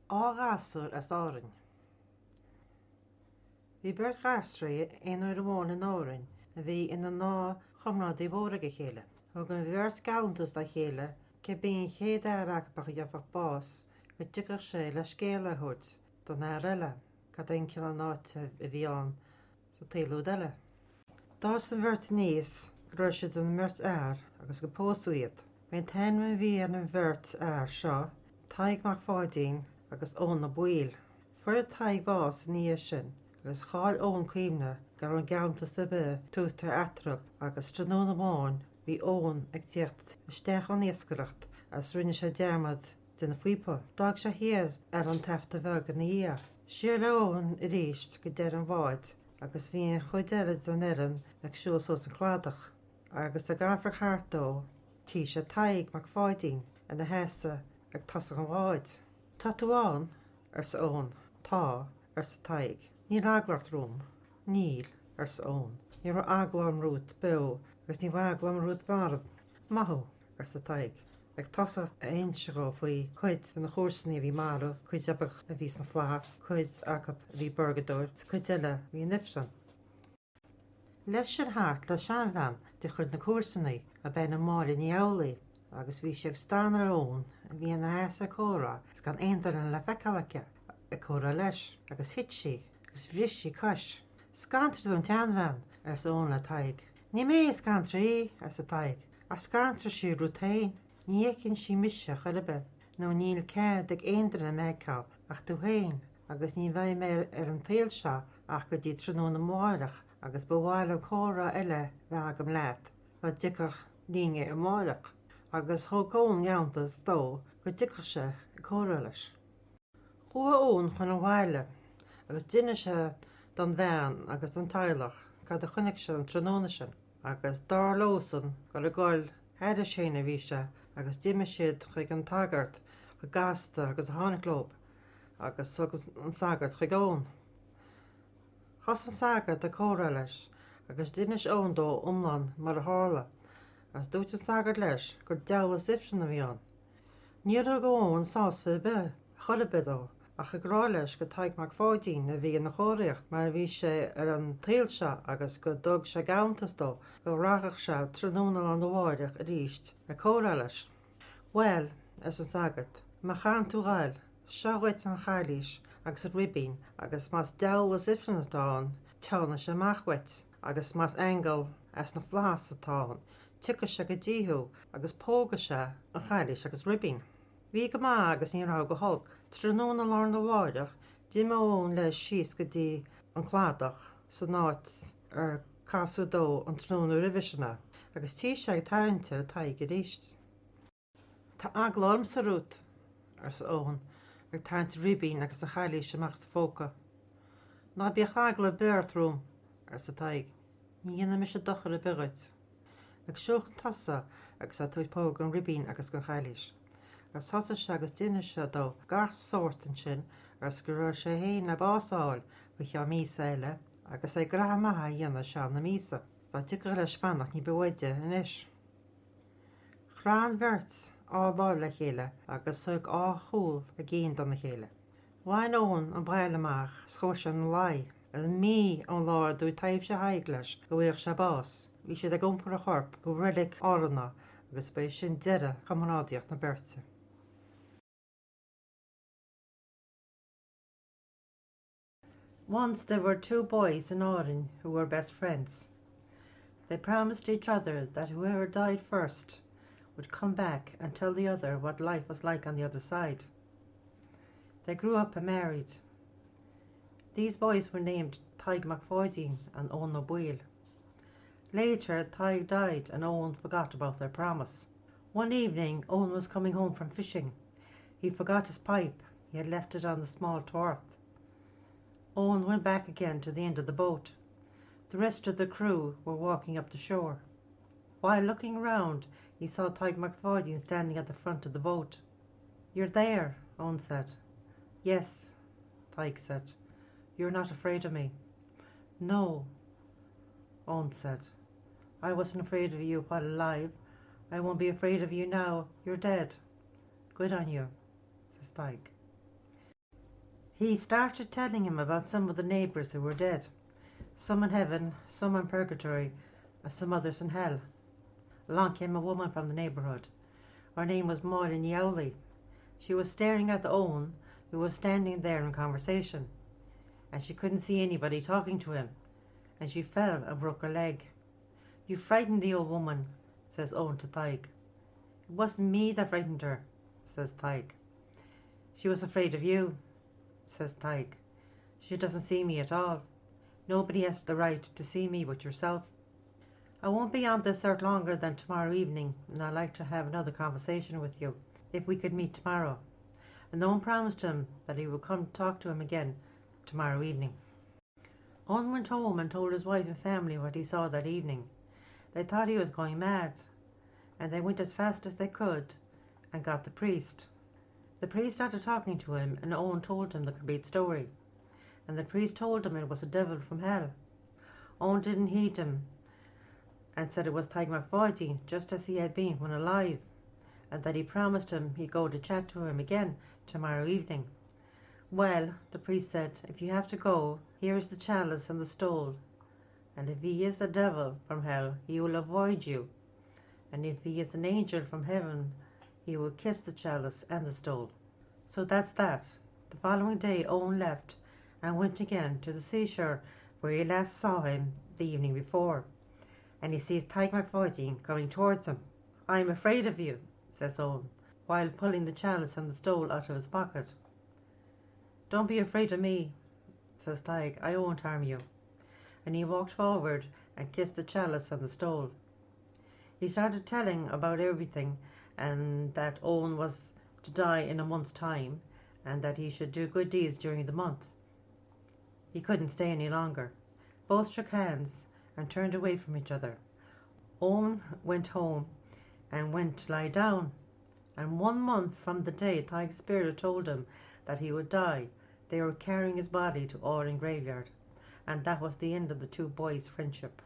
Dhá Ghasúr as Árainn. Bhí beirt gasraí éonar amháin in Árainn a bhí ina ná chomrádaí mhóraige chéile. Thug an bheirt galantas a chéile ce bíon chéad airachbach a dhearfach bás go dtitgeach sé le scéal a thuirt don air eile cad aon ciall náte a bhí ann sa taobhlú eile. Dás an bheirt níos go raibh siad an mirt air agus go pósú iad. Bhíon tainme bhí an bheirt air seo, taigh mac fáidín agus ón na buil. Fuair a taigh bás níos sin, agus cháil ón cuimne gur an galantas a bit tútar atrab agus tránún amháin bhí ón ag tíocht isteach an éascaireacht as rinne sé dearmad duna fuipa. Dag sé hiar ar an tafta bheg na dhé. Siar le ón i ríist go deir an bháid agus bhíon chuideile don éireann ag siúil sos an chladach. Agus a gafar chartó tí sé taigh mac fáidín a na heasa ag tasach an bháid. Tá tú an ar sa ón, tá ar sa taigh. Níl aglacht rúm, níl ar sa ón. Ní ra aglam rút be agus ní bhaglam rút barad. Mathú ar sa taigh. Ag tasach a einseá faoi chuid na chósaní bhí marú, chuid ebach a bhís na flás, chuid agab a bhí burgadúir, chuid eile bhí nifran. Leis sin thart le seanbhean de chuid na chósaní a ben na mála ní eolaí, agus bhí sé ag stanar ón a bhí na heasa córa gus gan aontaran le feicealacha a córa leis agus hit si agus bhris sí cais. Scantar an teanbhean ar sa ón le taigh. Ní mé scantra í ar sa taigh, a scantra sí rútain, ní écinn sí mise chuibe nó níl cead ag aontaran méáil ach tú hain agus ní bheidh mé ar an taobh seo ach go dtí tránún na máireach agus bhháil córa eile bheit agam leat le dtitgeach líne a máireach agus thugón geantas dó go dtitgeach sé córa leis. Chua ón chun an bhhaile agus duine sé don bhean agus don teilech cad a chunig sé an tránúna sin agus dar lósan go le gáil heidir sin a bhí sé agus diime siad chuig an tagart go gasta agus a tháinig agus an sagart chuig ón. Thas an sagart a córa leis agus duine ón dó umlan mar a hála as dúirt an sagart leis gur delas ifsin a bhí an. Níor a gón sásfa be chuibe dó ach a grá leis go taigh mac fáidín a bhí na chóireacht mar a bhí sé ar an taobh seo agus go dog sé galantas dó go rathach sé tránúna an bháireach a ríist a córa leis. Well, as an sagart, má chan tú gáil, seo bhait an chailís agus a ribín agus más delas ifsin atáin teanna sé machhait agus más angal as na flás atáin, tucha sé go ddíthú agus póga sé an chailís agus ribín. Bhí go má agus ní rá go holc, tránúna lár na bháireach, diime ón leis síos go dtí an chladach sa náit ar casú dó an tránú rihiisina agus tí sé ag tarinte a taigh go ríist. Tá aglarm sa rút ar sa ón ag tarint ribín agus a chailís amach sa fóca. Ná bíoch agla beartrúm ar sa taigh, ní dhéanam me sé dochar a bigait. Ag seoch tasa agus a tuaid póg an ribín agus go chailís. Agus thosa sé agus duine se dó gar sóirtan sin agus go raibh sé héin na básáil go cheá mísa eile agus é gratha maithe dhéanana se na mísa. Tá tuigeach leis fannach ní bhfuide inis. Chrán bhirt á láimh le chéile agus thug á chúil a géan don na chéile. Bhain ón an bhaile amach scóir sé an lai as mí an láir dú taobh sé haig leis go bhfuoh sé bás. Bhí siad ag iompar a chorp go bhrilig áranna agus ba sin deire chamarádíocht na berta. Once there were two boys in Árainn who were best friends. They promised each other that whoever died first would come back and tell the other what life was like on the other side. They grew up and married. These boys were named Taigh mac Fáidín and Ón na Buil. Later, Taigh died and Owen forgot about their promise. One evening, Owen was coming home from fishing. He forgot his pipe. He had left it on the small torth. Owen went back again to the end of the boat. The rest of the crew were walking up the shore. While looking round, he saw Taigh mac Fáidín standing at the front of the boat. "You're there," Owen said. "Yes," Taigh said. "You're not afraid of me?" "No," Owen said. "I wasn't afraid of you while alive. I won't be afraid of you now. You're dead." "Good on you," says Taigh. He started telling him about some of the neighbours who were dead, some in heaven, some in purgatory, and some others in hell. Along came a woman from the neighbourhood. Her name was Maureen Yowley. She was staring at the Owen, who was standing there in conversation, and she couldn't see anybody talking to him, and she fell and broke her leg. "You frightened the old woman," says Owen to Tig. "It wasn't me that frightened her," says Tig. "She was afraid of you," says Tig. "She doesn't see me at all. Nobody has the right to see me but yourself. I won't be on this earth longer than tomorrow evening, and I'd like to have another conversation with you, if we could meet tomorrow." And Owen promised him that he would come talk to him again tomorrow evening. Owen went home and told his wife and family what he saw that evening. They thought he was going mad, and they went as fast as they could and got the priest. The priest started talking to him, and Owen told him the complete story. And the priest told him it was a devil from hell. Owen didn't heed him and said it was Tig McFoyty, just as he had been when alive, and that he promised him he'd go to chat to him again tomorrow evening. "Well," the priest said, "if you have to go, here is the chalice and the stole, and if he is a devil from hell, he will avoid you, and if he is an angel from heaven, he will kiss the chalice and the stole." So that's that. The following day Owen left and went again to the seashore where he last saw him the evening before, and he sees Tig McFoyty coming towards him. "I'm afraid of you," says Owen, while pulling the chalice and the stole out of his pocket. "Don't be afraid of me," says Tig. "I won't harm you." And he walked forward and kissed the chalice and the stole. He started telling about everything, and that Owen was to die in a month's time, and that he should do good deeds during the month. He couldn't stay any longer. Both shook hands and turned away from each other. Owen went home and went to lie down, and 1 month from the day Tig's spirit told him that he would die, they were carrying his body to Árainn graveyard, and that was the end of the two boys' friendship.